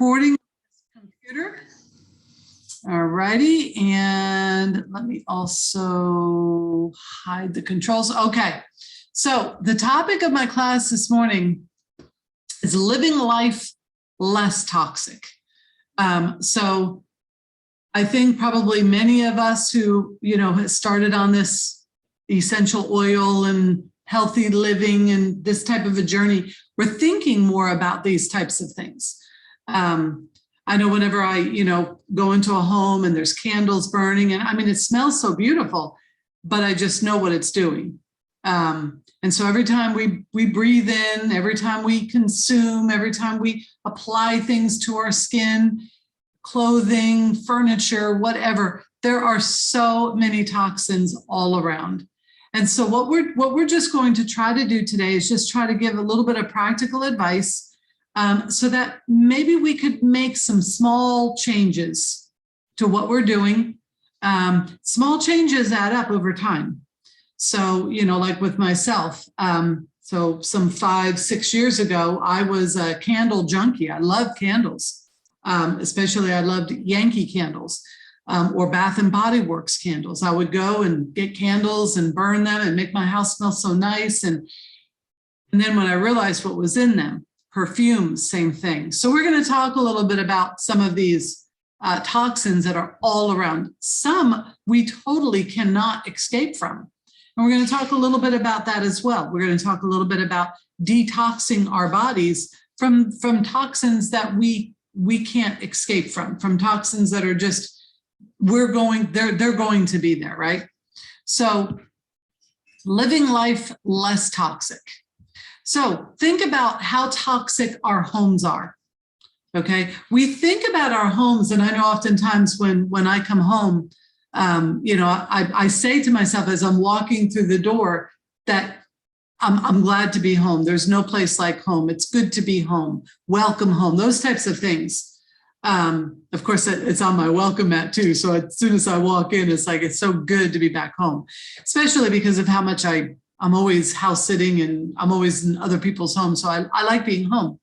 recording computer. All righty, and let me also hide the controls. Okay, so the topic of my class this morning is living life less toxic. So I think probably many of us who, has started on this essential oil and healthy living and this type of a journey, we're thinking more about these types of things. I know whenever I, go into a home and there's candles burning, and I mean, it smells so beautiful, but I just know what it's doing. And so every time we breathe in, every time we consume, every time we apply things to our skin, clothing, furniture, whatever, there are so many toxins all around. And so what we're just going to try to do today is just try to give a little bit of practical advice so that maybe we could make some small changes to what we're doing. Small changes add up over time. So, like with myself, so some 5-6 years ago, I was a candle junkie. I loved candles, especially I loved Yankee candles. Or Bath and Body Works candles. I would go and get candles and burn them and make my house smell so nice. And then when I realized what was in them, perfumes, same thing. So we're going to talk a little bit about some of these toxins that are all around. Some we totally cannot escape from. And we're going to talk a little bit about that as well. We're going to talk a little bit about detoxing our bodies from toxins that we can't escape from toxins that are just they're going to be there, right? So living life less toxic. So think about how toxic our homes are, okay? We think about our homes, and I know oftentimes when I come home, I say to myself as I'm walking through the door that I'm glad to be home. There's no place like home. It's good to be home. Welcome home, those types of things. Of course, it's on my welcome mat too. So as soon as I walk in, it's like, it's so good to be back home, especially because of how much I'm always house sitting and I'm always in other people's homes. So I like being home.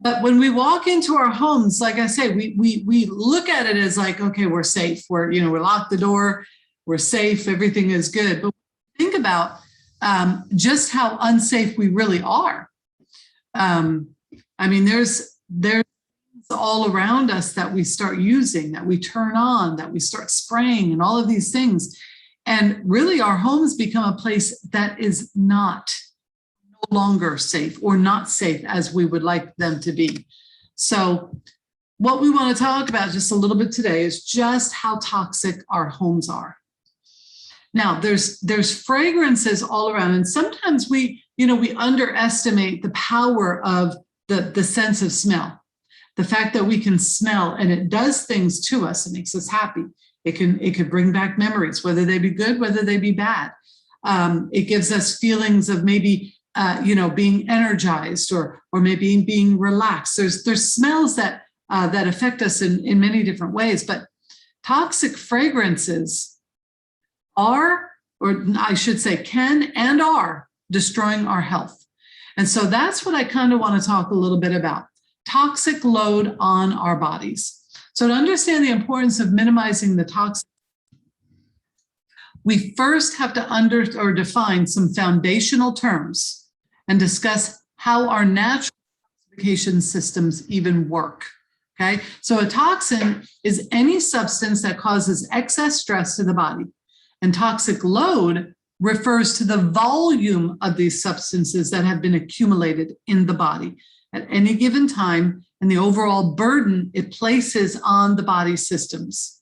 But when we walk into our homes, like I say, we look at it as like, okay, we're safe. We lock the door, we're safe, everything is good. But think about just how unsafe we really are. I mean, there's all around us that we start using, that we turn on, that we start spraying and all of these things. And really our homes become a place that is no longer safe or not safe as we would like them to be. So what we want to talk about just a little bit today is just how toxic our homes are. Now there's fragrances all around, and sometimes we underestimate the power of the sense of smell. The fact that we can smell and it does things to us, it makes us happy. It could bring back memories, whether they be good, whether they be bad. It gives us feelings of maybe, being energized or maybe being relaxed. There's smells that affect us in many different ways, but toxic fragrances are, or I should say can and are destroying our health. And so that's what I kind of want to talk a little bit about. Toxic load on our bodies. So to understand the importance of minimizing the toxic, we first have to define some foundational terms and discuss how our natural detoxification systems even work. Okay, so a toxin is any substance that causes excess stress to the body, and toxic load refers to the volume of these substances that have been accumulated in the body at any given time, and the overall burden it places on the body systems,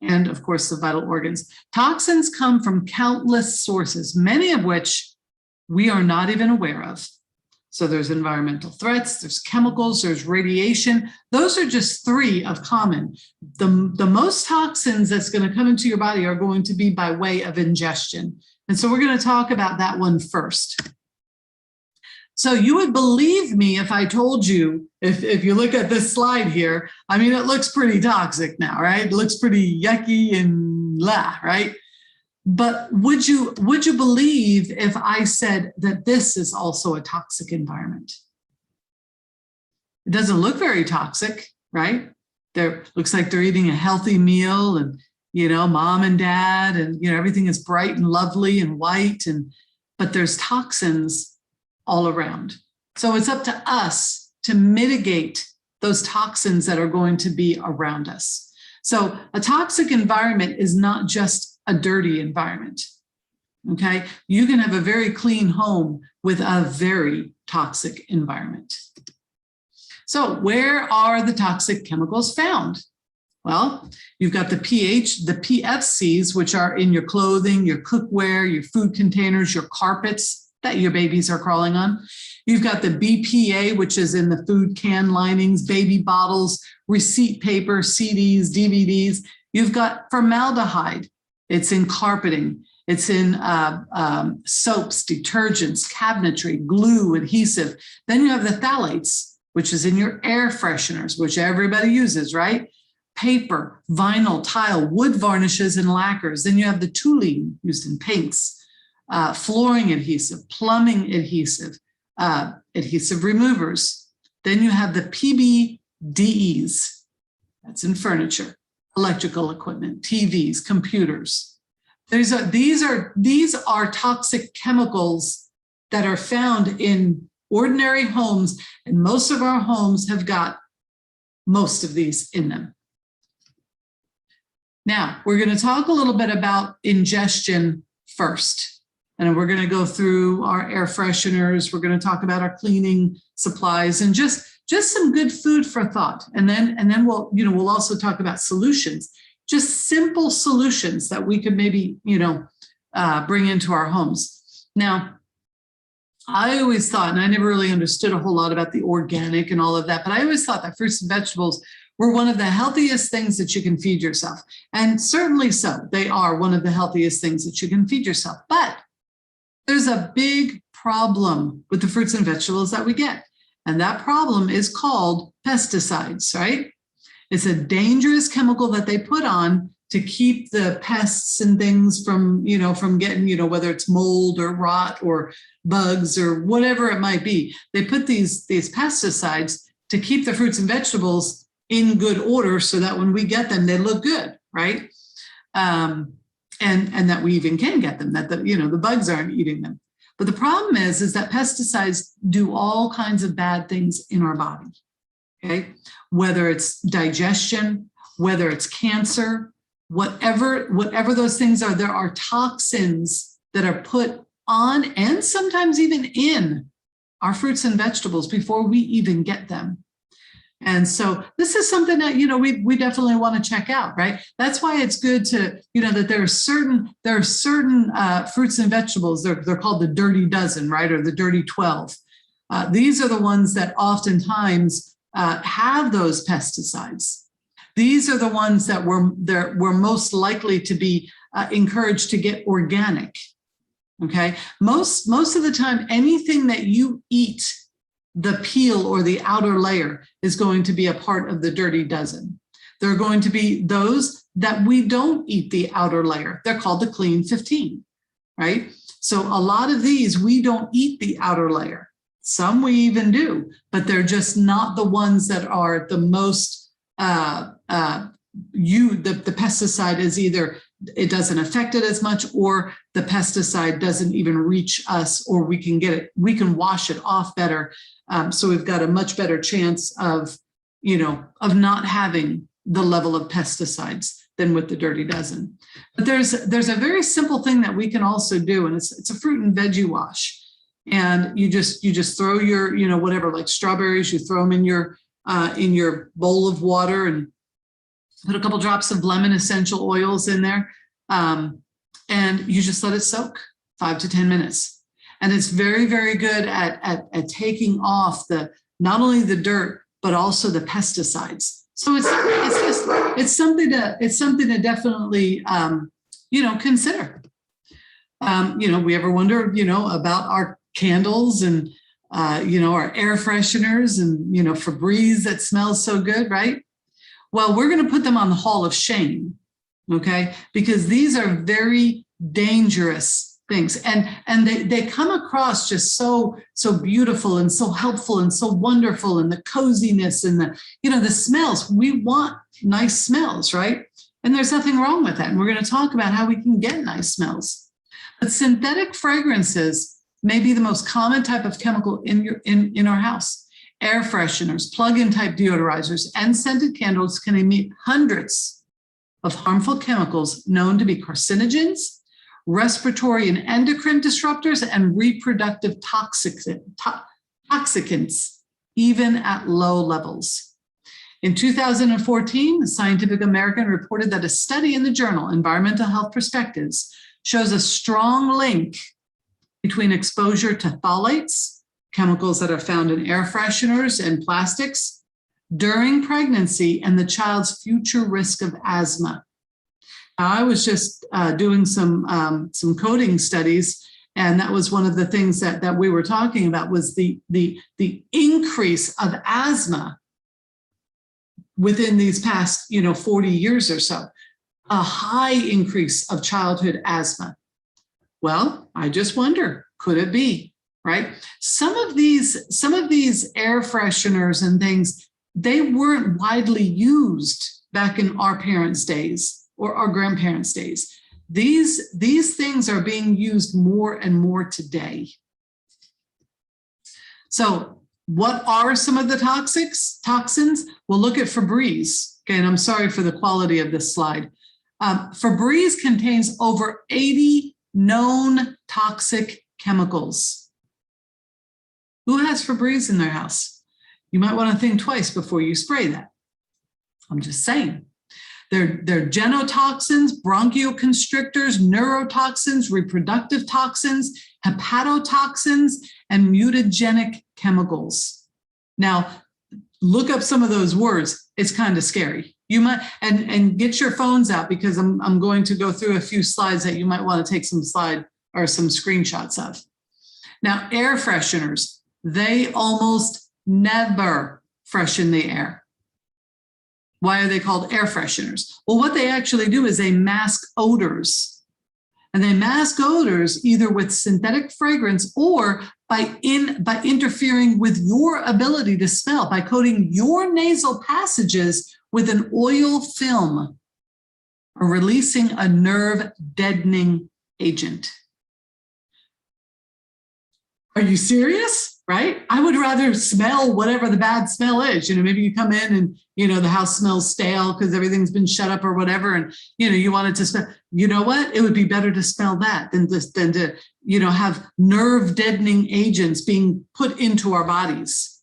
and of course the vital organs. Toxins come from countless sources, many of which we are not even aware of. So there's environmental threats, there's chemicals, there's radiation. Those are just three of common. The most toxins that's going to come into your body are going to be by way of ingestion. And so we're going to talk about that one first. So you would believe me if I told you, if you look at this slide here, I mean, it looks pretty toxic now, right? It looks pretty yucky and right? But would you believe if I said that this is also a toxic environment? It doesn't look very toxic, right? Looks like they're eating a healthy meal, and, mom and dad, and, everything is bright and lovely and white, but there's toxins all around. So it's up to us to mitigate those toxins that are going to be around us. So a toxic environment is not just a dirty environment. Okay, you can have a very clean home with a very toxic environment. So where are the toxic chemicals found? Well, you've got the PFCs, which are in your clothing, your cookware, your food containers, your carpets that your babies are crawling on. You've got the BPA, which is in the food can linings, baby bottles, receipt paper, CDs, DVDs. You've got formaldehyde. It's in carpeting. It's in soaps, detergents, cabinetry, glue, adhesive. Then you have the phthalates, which is in your air fresheners, which everybody uses, right? Paper, vinyl, tile, wood varnishes, and lacquers. Then you have the toluene used in paints, flooring adhesive, plumbing adhesive, adhesive removers. Then you have the PBDEs, that's in furniture, electrical equipment, TVs, computers. These are toxic chemicals that are found in ordinary homes, and most of our homes have got most of these in them. Now, we're going to talk a little bit about ingestion first, and we're going to go through our air fresheners. We're going to talk about our cleaning supplies and just some good food for thought. And then we'll also talk about solutions, just simple solutions that we could maybe, bring into our homes. Now, I always thought, and I never really understood a whole lot about the organic and all of that, but I always thought that fruits and vegetables were one of the healthiest things that you can feed yourself. And certainly so, they are one of the healthiest things that you can feed yourself. But there's a big problem with the fruits and vegetables that we get. And that problem is called pesticides, right? It's a dangerous chemical that they put on to keep the pests and things from getting, whether it's mold or rot or bugs or whatever it might be. They put these pesticides to keep the fruits and vegetables in good order so that when we get them, they look good, right? And that we even can get them, that the bugs aren't eating them. But the problem is that pesticides do all kinds of bad things in our body, okay? Whether it's digestion, whether it's cancer, whatever those things are, there are toxins that are put on and sometimes even in our fruits and vegetables before we even get them. And so this is something that, we definitely want to check out, right? That's why it's good to, that there are certain fruits and vegetables, they're called the dirty dozen, right? Or the dirty 12. These are the ones that oftentimes have those pesticides. These are the ones that we're most likely to be encouraged to get organic. Okay, most of the time, anything that you eat, the peel or the outer layer is going to be a part of the dirty dozen. There are going to be those that we don't eat the outer layer. They're called the clean 15, right? So a lot of these, we don't eat the outer layer. Some we even do, but they're just not the ones that are the most, the pesticide is either, it doesn't affect it as much, or the pesticide doesn't even reach us, or we can wash it off better. So we've got a much better chance of not having the level of pesticides than with the dirty dozen. But there's a very simple thing that we can also do, and it's a fruit and veggie wash. And you just throw your, whatever, like strawberries, you throw them in your bowl of water and put a couple drops of lemon essential oils in there. And you just let it soak 5 to 10 minutes. And it's very, very good at taking off not only the dirt, but also the pesticides. So it's something to definitely, consider. We ever wonder, about our candles and, our air fresheners and, Febreze that smells so good, right? Well, we're going to put them on the Hall of Shame, okay? Because these are very dangerous things. And they come across just so beautiful and so helpful and so wonderful, and the coziness and the smells. We want nice smells, right? And there's nothing wrong with that. And we're going to talk about how we can get nice smells. But synthetic fragrances may be the most common type of chemical in our house. Air fresheners, plug-in type deodorizers, and scented candles can emit hundreds of harmful chemicals known to be carcinogens, respiratory and endocrine disruptors, and reproductive toxicants, even at low levels. In 2014, the Scientific American reported that a study in the journal Environmental Health Perspectives shows a strong link between exposure to phthalates, chemicals that are found in air fresheners and plastics, during pregnancy, and the child's future risk of asthma. I was just doing some coding studies, and that was one of the things that we were talking about was the increase of asthma within these past 40 years or so, a high increase of childhood asthma. Well, I just wonder, could it be, right? Some of these air fresheners and things, they weren't widely used back in our parents' days or our grandparents' days. These things are being used more and more today. So what are some of the toxins? Well, look at Febreze. Okay, and I'm sorry for the quality of this slide. Febreze contains over 80 known toxic chemicals. Who has Febreze in their house? You might want to think twice before you spray that. I'm just saying. They're genotoxins, bronchoconstrictors, neurotoxins, reproductive toxins, hepatotoxins, and mutagenic chemicals. Now, look up some of those words. It's kind of scary. You might, and get your phones out, because I'm going to go through a few slides that you might want to take some screenshots of. Now, air fresheners, they almost never freshen the air. Why are they called air fresheners? Well, what they actually do is they mask odors. And they mask odors either with synthetic fragrance or by interfering with your ability to smell, by coating your nasal passages with an oil film or releasing a nerve deadening agent. Are you serious? Right? I would rather smell whatever the bad smell is. Maybe you come in and, the house smells stale because everything's been shut up or whatever. And, you want it to smell. You know what? It would be better to smell that than to have nerve deadening agents being put into our bodies.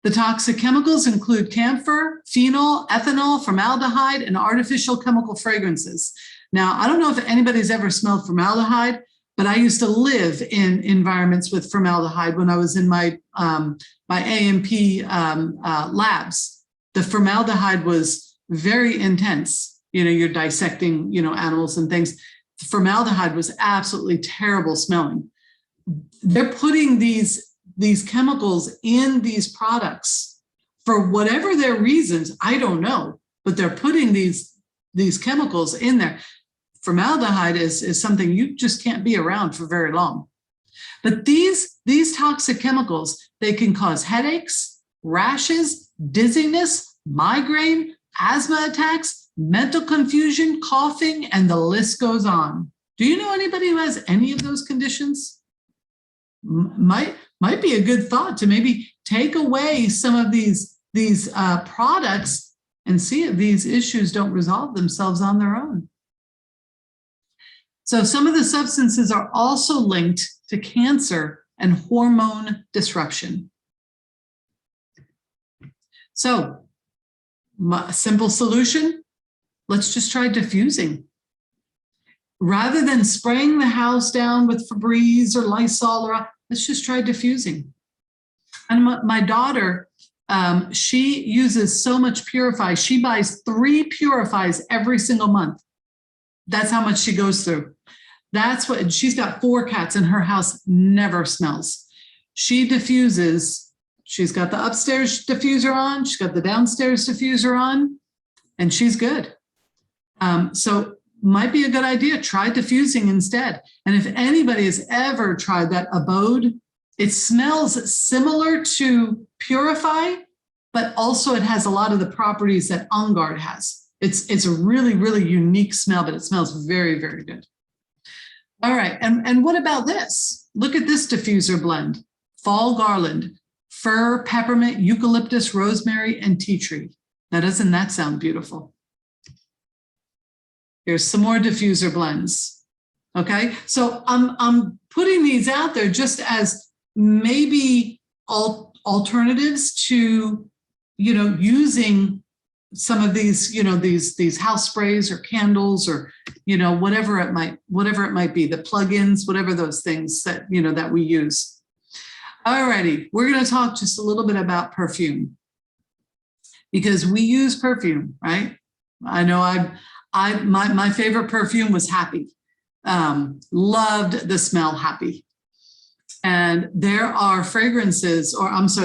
The toxic chemicals include camphor, phenol, ethanol, formaldehyde, and artificial chemical fragrances. Now, I don't know if anybody's ever smelled formaldehyde, but I used to live in environments with formaldehyde when I was in my A&P labs. The formaldehyde was very intense. You're dissecting, animals and things. The formaldehyde was absolutely terrible smelling. They're putting these chemicals in these products for whatever their reasons. I don't know, but they're putting these chemicals in there. Formaldehyde is something you just can't be around for very long. But these toxic chemicals, they can cause headaches, rashes, dizziness, migraine, asthma attacks, mental confusion, coughing, and the list goes on. Do you know anybody who has any of those conditions? Might be a good thought to maybe take away some of these products and see if these issues don't resolve themselves on their own. So some of the substances are also linked to cancer and hormone disruption. So, a simple solution, let's just try diffusing. Rather than spraying the house down with Febreze or Lysol, let's just try diffusing. And my daughter, she uses so much Purify. She buys 3 Purifies every single month. That's how much she goes through. She's got 4 cats and her house never smells. She diffuses. She's got the upstairs diffuser on. She's got the downstairs diffuser on, and she's good. So might be a good idea. Try diffusing instead. And if anybody has ever tried that abode, it smells similar to Purify, but also it has a lot of the properties that On Guard has. It's a really, really unique smell, but it smells very, very good. All right, and what about this? Look at this diffuser blend. Fall garland, fir, peppermint, eucalyptus, rosemary, and tea tree. Now, doesn't that sound beautiful? Here's some more diffuser blends. Okay, so I'm putting these out there just as maybe alternatives to, using some of these, these house sprays or candles or, whatever it might be, the plugins, whatever those things that, that we use. All righty, we're going to talk just a little bit about perfume because we use perfume, right? I know my favorite perfume was Happy. Loved the smell Happy. And there are fragrances,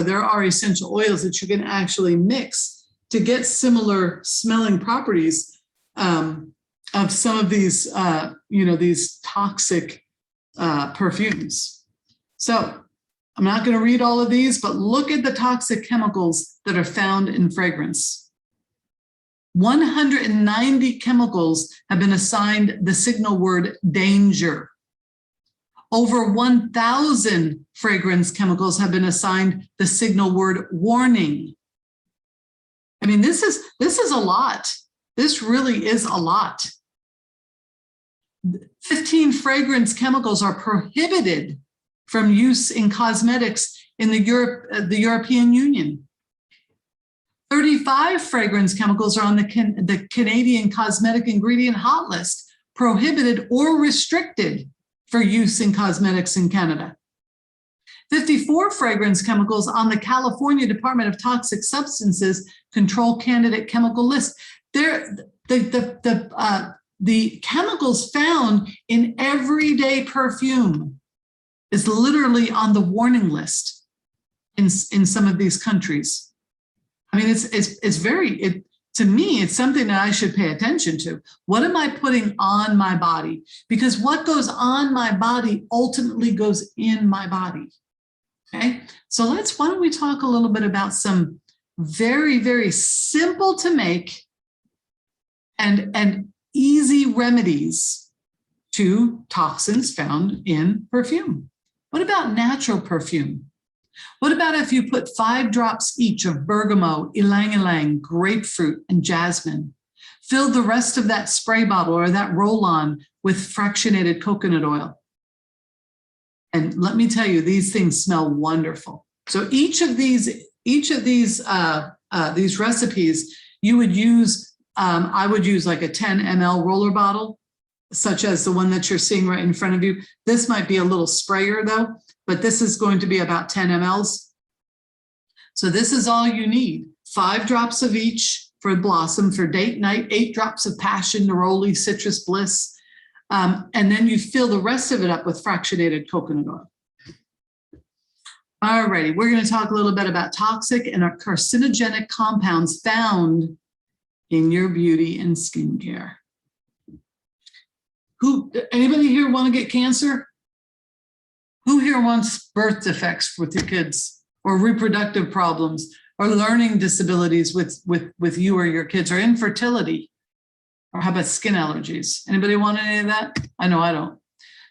there are essential oils that you can actually mix to get similar smelling properties of some of these, these toxic perfumes. So I'm not going to read all of these, but look at the toxic chemicals that are found in fragrance. 190 chemicals have been assigned the signal word danger. Over 1,000 fragrance chemicals have been assigned the signal word warning. I mean, this is a lot. This really is a lot. 15 fragrance chemicals are prohibited from use in cosmetics in the European Union. 35 fragrance chemicals are on the Canadian cosmetic ingredient hot list, prohibited or restricted for use in cosmetics in Canada. 54 fragrance chemicals on the California Department of Toxic Substances Control Candidate Chemical List. The chemicals found in everyday perfume is literally on the warning list in some of these countries. I mean, to me, it's something that I should pay attention to. What am I putting on my body? Because what goes on my body ultimately goes in my body. Okay, so why don't we talk a little bit about some very, very simple to make and easy remedies to toxins found in perfume. What about natural perfume? What about if you put 5 drops each of bergamot, ylang-ylang, grapefruit, and jasmine? Fill the rest of that spray bottle or that roll-on with fractionated coconut oil. And let me tell you, these things smell wonderful. So each of these recipes, you would use, I would use like a 10 ml roller bottle, such as the one that you're seeing right in front of you. This might be a little sprayer though, but this is going to be about 10 mLs. So this is all you need. 5 drops of each for blossom, for date night, 8 drops of passion, neroli, citrus bliss. And then you fill the rest of it up with fractionated coconut oil. All righty, we're going to talk a little bit about toxic and carcinogenic compounds found in your beauty and skincare. Anybody here want to get cancer? Who here wants birth defects with your kids, or reproductive problems, or learning disabilities with you or your kids, or infertility? Or how about skin allergies? Anybody want any of that? I know I don't.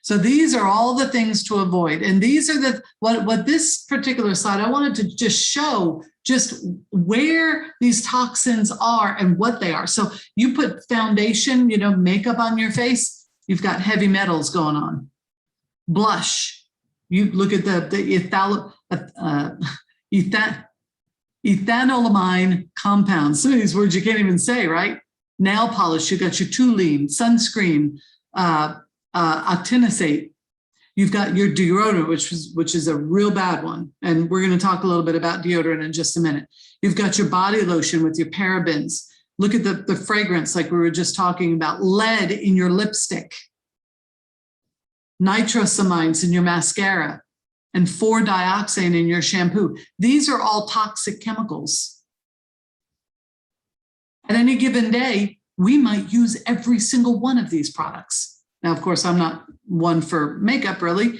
So these are all the things to avoid. And these are what this particular slide, I wanted to just show just where these toxins are and what they are. So you put foundation, makeup on your face, you've got heavy metals going on. Blush, you look at the ethanolamine compounds. Some of these words you can't even say, right? Nail polish, you've got your toluene, sunscreen, actinosate. You've got your deodorant, which is a real bad one. And we're going to talk a little bit about deodorant in just a minute. You've got your body lotion with your parabens. Look at the fragrance like we were just talking about. Lead in your lipstick. Nitrosamines in your mascara. And 4-dioxane in your shampoo. These are all toxic chemicals. At any given day, we might use every single one of these products. Now, of course, I'm not one for makeup really.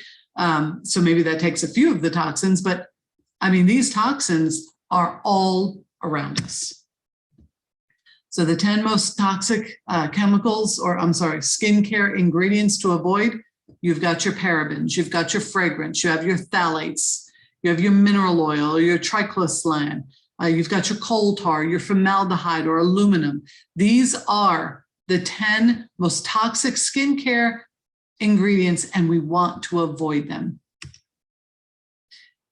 So maybe that takes a few of the toxins, but I mean, these toxins are all around us. So the 10 most toxic chemicals, or I'm sorry, skincare ingredients to avoid, you've got your parabens, you've got your fragrance, you have your phthalates, you have your mineral oil, your triclosan, you've got your coal tar, your formaldehyde or aluminum. These are the 10 most toxic skincare ingredients, and we want to avoid them.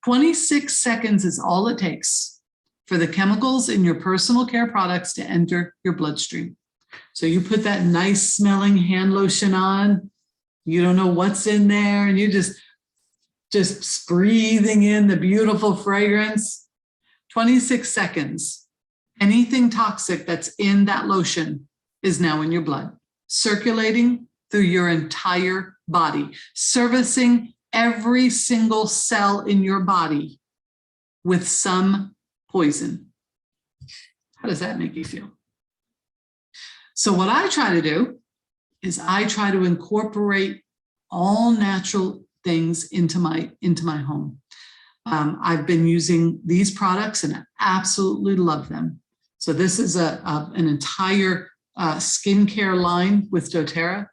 26 seconds is all it takes for the chemicals in your personal care products to enter your bloodstream. So you put that nice smelling hand lotion on, you don't know what's in there, and you just breathing in the beautiful fragrance. 26 seconds, anything toxic that's in that lotion is now in your blood, circulating through your entire body, servicing every single cell in your body with some poison. How does that make you feel? So what I try to do is I try to incorporate all natural things into my home. I've been using these products and I absolutely love them. So this is an entire skincare line with doTERRA.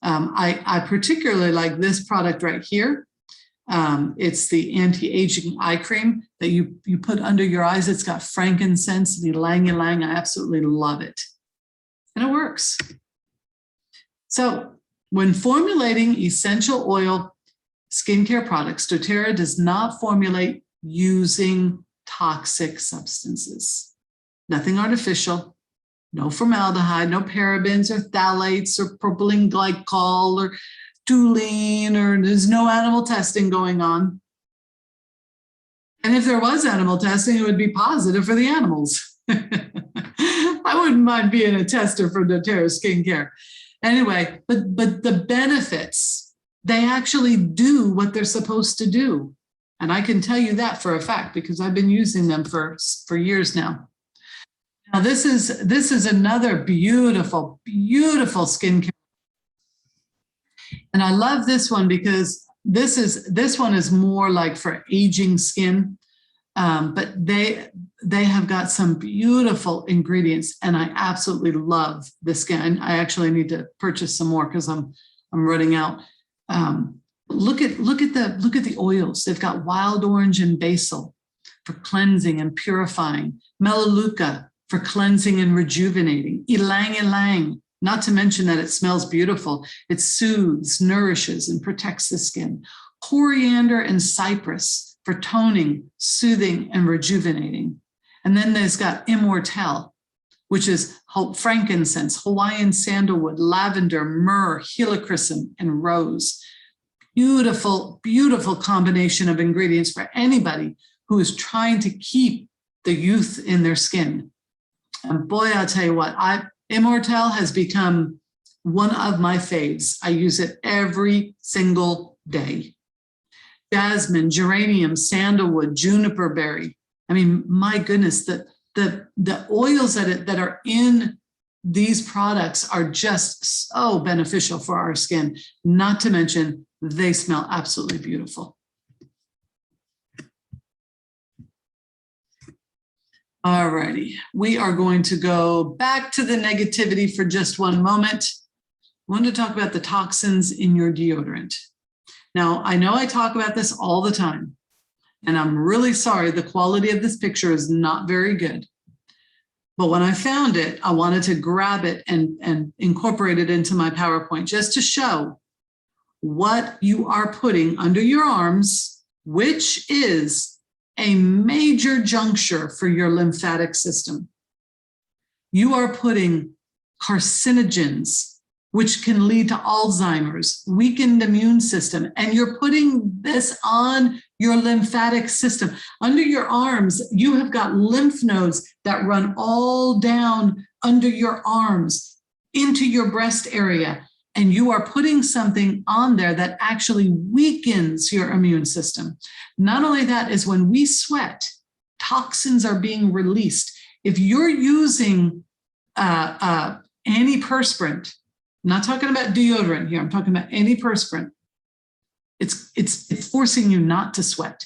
I particularly like this product right here. It's the anti-aging eye cream that you put under your eyes. It's got frankincense and ylang-ylang. I absolutely love it. And it works. So when formulating essential oil skincare products, doTERRA does not formulate using toxic substances. Nothing artificial, no formaldehyde, no parabens or phthalates or propylene glycol or toluene, or there's no animal testing going on. And if there was animal testing, it would be positive for the animals. I wouldn't mind being a tester for doTERRA skincare. Anyway, but the benefits, they actually do what they're supposed to do. And I can tell you that for a fact because I've been using them for years now. Now this is another beautiful, beautiful skincare. And I love this one because this one is more like for aging skin, but they have got some beautiful ingredients, and I absolutely love this skin. I actually need to purchase some more because I'm running out. Look at the oils. They've got wild orange and basil for cleansing and purifying, melaleuca for cleansing and rejuvenating, ylang-ylang. Not to mention that it smells beautiful. It soothes, nourishes, and protects the skin. Coriander and cypress for toning, soothing, and rejuvenating. And then there's got Immortelle, which is frankincense, Hawaiian sandalwood, lavender, myrrh, helichrysum, and rose. Beautiful, beautiful combination of ingredients for anybody who is trying to keep the youth in their skin. And boy, I'll tell you what, Immortelle has become one of my faves. I use it every single day. Jasmine, geranium, sandalwood, juniper berry. I mean, my goodness, the oils that are in these products are just so beneficial for our skin, not to mention they smell absolutely beautiful. All righty, we are going to go back to the negativity for just one moment. I want to talk about the toxins in your deodorant. Now, I know I talk about this all the time, and I'm really sorry the quality of this picture is not very good. But when I found it, I wanted to grab it and incorporate it into my PowerPoint just to show what you are putting under your arms, which is a major juncture for your lymphatic system. You are putting carcinogens, which can lead to Alzheimer's, weakened immune system, and you're putting this on your lymphatic system. Under your arms, you have got lymph nodes that run all down under your arms into your breast area, and you are putting something on there that actually weakens your immune system. Not only that, is when we sweat, toxins are being released. If you're using antiperspirant, I'm not talking about deodorant here, I'm talking about antiperspirant, it's forcing you not to sweat.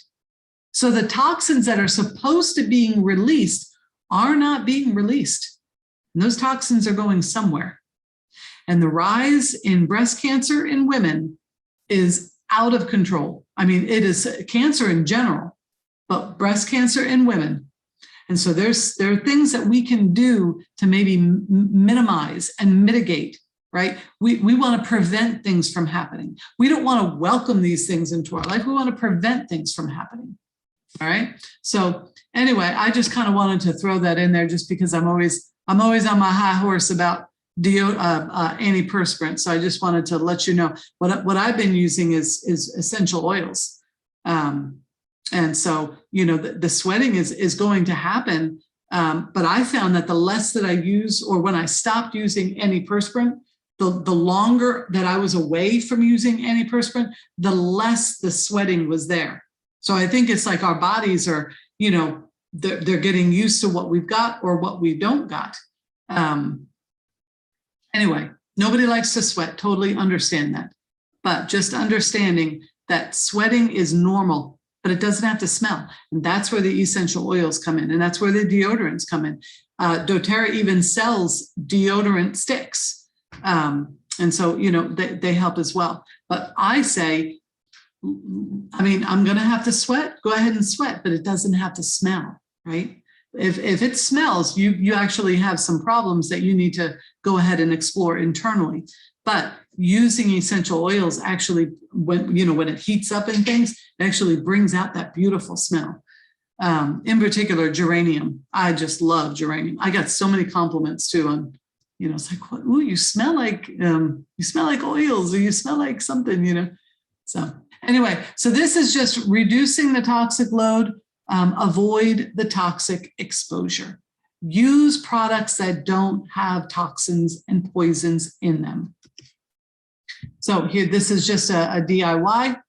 So the toxins that are supposed to being released are not being released. And those toxins are going somewhere. And the rise in breast cancer in women is out of control. I mean, it is cancer in general, but breast cancer in women. And so there are things that we can do to maybe minimize and mitigate, right? We want to prevent things from happening. We don't want to welcome these things into our life. We want to prevent things from happening. All right. So anyway, I just kind of wanted to throw that in there just because I'm always on my high horse about antiperspirant. So I just wanted to let you know what I've been using is essential oils. And so, the sweating is going to happen. But I found that the less that I use, or when I stopped using antiperspirant, the longer that I was away from using antiperspirant, the less the sweating was there. So I think it's like our bodies are, they're getting used to what we've got or what we don't got. Anyway, nobody likes to sweat. Totally understand that. But just understanding that sweating is normal, but it doesn't have to smell. And that's where the essential oils come in. And that's where the deodorants come in. doTERRA even sells deodorant sticks. And so, they help as well. But I say, I'm going to have to sweat, go ahead and sweat, but it doesn't have to smell, right? If it smells, you actually have some problems that you need to go ahead and explore internally. But using essential oils actually, when it heats up and things, it actually brings out that beautiful smell. In particular, geranium. I just love geranium. I got so many compliments too on, it's like, ooh, you smell like oils, or you smell like something, So anyway, so this is just reducing the toxic load. Avoid the toxic exposure. Use products that don't have toxins and poisons in them. So here, this is just a DIY.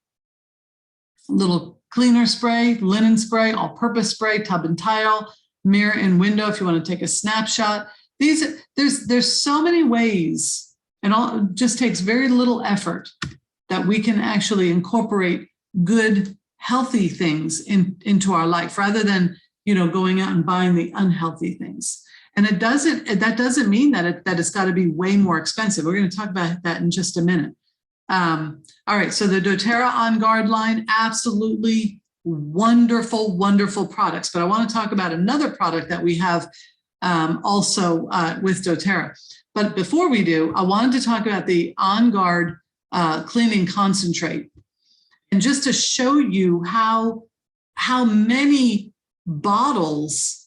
Little cleaner spray, linen spray, all-purpose spray, tub and tile, mirror and window if you want to take a snapshot. There's so many ways, and it just takes very little effort that we can actually incorporate good, healthy things into our life rather than, going out and buying the unhealthy things. And that doesn't mean that it's got to be way more expensive. We're going to talk about that in just a minute. All right. So the doTERRA On Guard line, absolutely wonderful, wonderful products. But I want to talk about another product that we have also with doTERRA. But before we do, I wanted to talk about the On Guard cleaning concentrate. And just to show you how many bottles,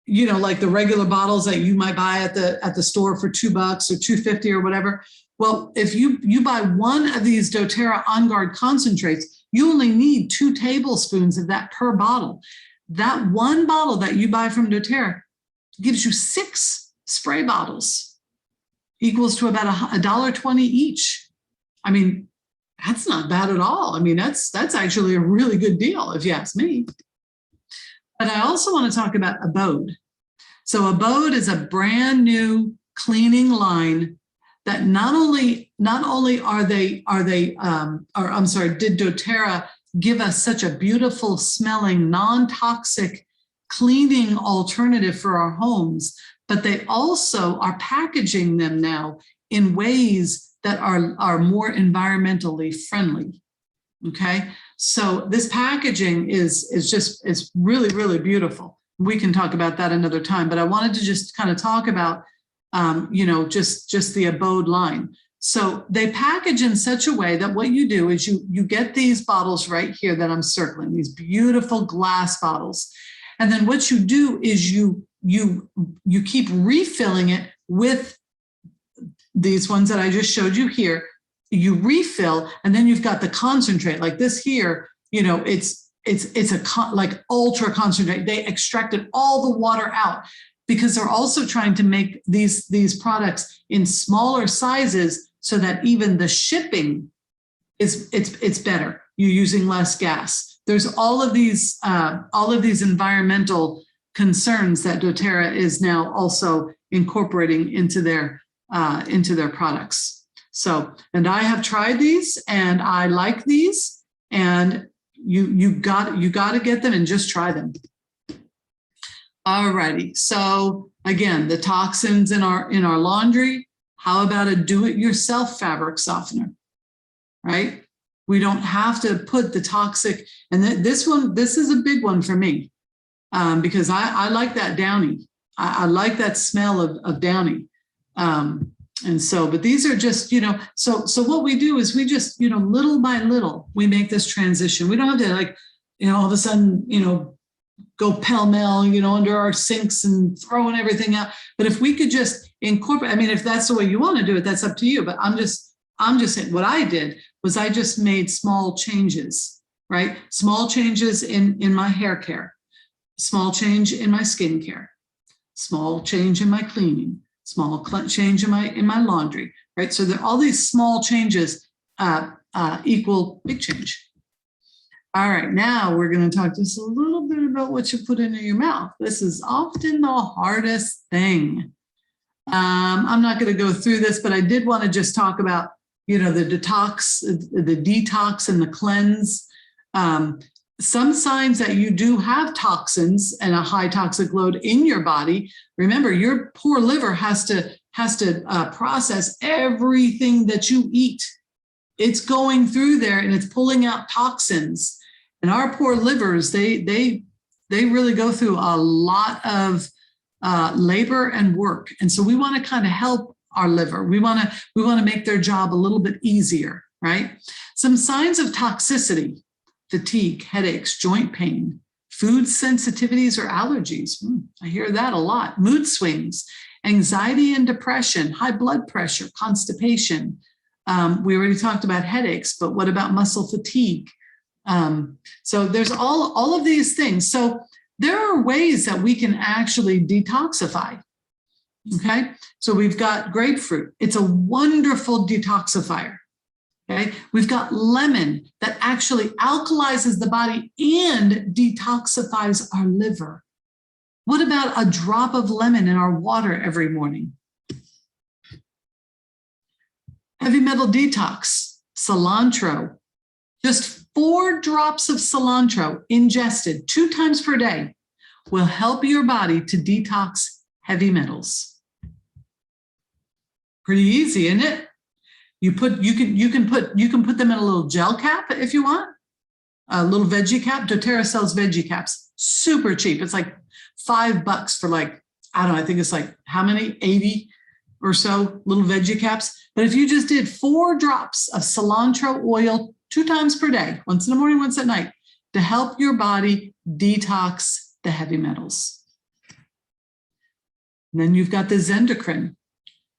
like the regular bottles that you might buy at the store for $2 or $2.50 or whatever. Well, if you buy one of these doTERRA On Guard concentrates, you only need 2 tablespoons of that per bottle. That one bottle that you buy from doTERRA gives you 6 spray bottles, equals to about $1.20 each. I mean, that's not bad at all. I mean, that's actually a really good deal, if you ask me. But I also want to talk about Abode. So Abode is a brand new cleaning line that not only did doTERRA give us such a beautiful smelling, non-toxic cleaning alternative for our homes, but they also are packaging them now in ways that are more environmentally friendly. Okay, so this packaging is really, really beautiful. We can talk about that another time, but I wanted to just kind of talk about just the Abode line. So they package in such a way that what you do is you get these bottles right here that I'm circling, these beautiful glass bottles. And then what you do is you keep refilling it with these ones that I just showed you here. You refill, and then you've got the concentrate like this here. It's like ultra concentrate. They extracted all the water out because they're also trying to make these products in smaller sizes so that even the shipping it's better. You're using less gas. There's all of these environmental concerns that doTERRA is now also incorporating into their products. So, and I have tried these and I like these, and you got to get them and just try them. All righty. So again, the toxins in our laundry. How about a do-it-yourself fabric softener, right? We don't have to put the toxic, and this is a big one for me, because I like that downy. I like that smell of downy. And so, but these are just, so what we do is we just, little by little, we make this transition. We don't have to like, all of a sudden, go pell-mell, under our sinks and throwing everything out. But if we could just incorporate, I mean, if that's the way you want to do it, that's up to you. But I'm just saying what I did was I just made small changes, right? Small changes in my hair care, small change in my skin care, small change in my cleaning, small change in my laundry, right? So all these small changes equal big change. All right, now we're going to talk just a little bit about what you put into your mouth. This is often the hardest thing. I'm not going to go through this, but I did want to just talk about, the detox and the cleanse. Some signs that you do have toxins and a high toxic load in your body. Remember, your poor liver has to process everything that you eat. It's going through there and it's pulling out toxins. And our poor livers, they really go through a lot of labor and work. And so we want to kind of help our liver. We want to make their job a little bit easier, right? Some signs of toxicity: fatigue, headaches, joint pain, food sensitivities or allergies. I hear that a lot. Mood swings, anxiety and depression, high blood pressure, constipation. We already talked about headaches, but what about muscle fatigue? So there's all of these things. So there are ways that we can actually detoxify. Okay, so we've got grapefruit. It's a wonderful detoxifier. Okay, we've got lemon that actually alkalizes the body and detoxifies our liver. What about a drop of lemon in our water every morning? Heavy metal detox, cilantro. Just 4 drops of cilantro ingested 2 times per day will help your body to detox heavy metals. Pretty easy, isn't it? You can put them in a little gel cap if you want, a little veggie cap. doTERRA sells veggie caps, super cheap. It's like $5 for like, I don't know, I think it's like how many, 80 or so little veggie caps. But if you just did 4 drops of cilantro oil 2 times per day, once in the morning, once at night, to help your body detox the heavy metals. And then you've got the Zendocrine.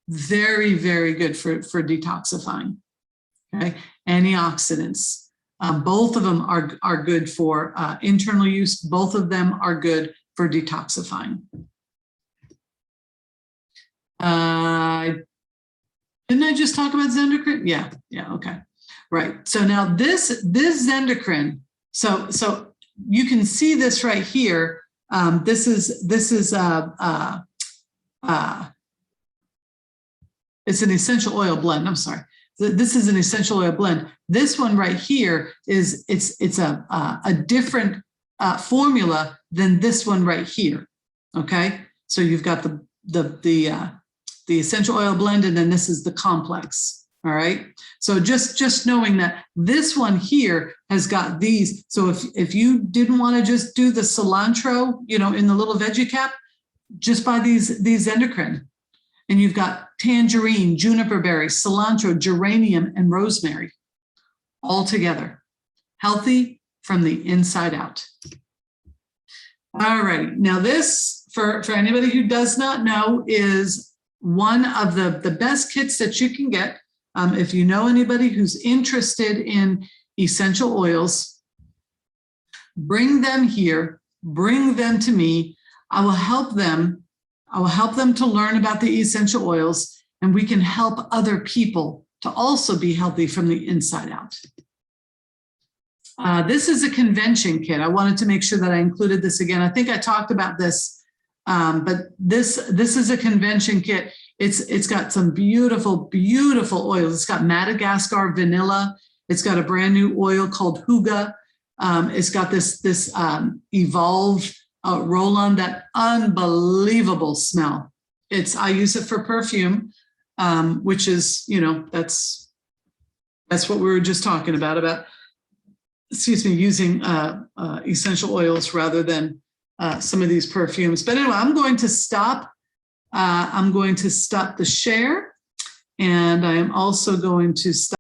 Very, very good for detoxifying. Okay, antioxidants. Both of them are good for internal use. Both of them are good for detoxifying. Didn't I just talk about Zendocrine? Yeah, okay. Right. So now this Zendocrine, so you can see this right here. This is it's an essential oil blend. I'm sorry. This is an essential oil blend. This one right here is it's a different formula than this one right here. Okay. So you've got the essential oil blend, and then this is the complex. All right. So just knowing that this one here has got these. So if you didn't want to just do the cilantro, in the little veggie cap, just buy these Zendocrine. And you've got tangerine, juniper berry, cilantro, geranium, and rosemary all together. Healthy from the inside out. All right. Now this, for anybody who does not know, is one of the best kits that you can get. If you know anybody who's interested in essential oils, bring them here, bring them to me. I will help them to learn about the essential oils, and we can help other people to also be healthy from the inside out. This is a convention kit. I wanted to make sure that I included this again. I think I talked about this, but this is a convention kit. It's got some beautiful, beautiful oils. It's got Madagascar vanilla. It's got a brand new oil called Huga. It's got this Evolve roll-on, that unbelievable smell. I use it for perfume, which is, that's what we were just talking about, using essential oils rather than some of these perfumes. But anyway, I'm going to stop. I'm going to stop the share, and I am also going to stop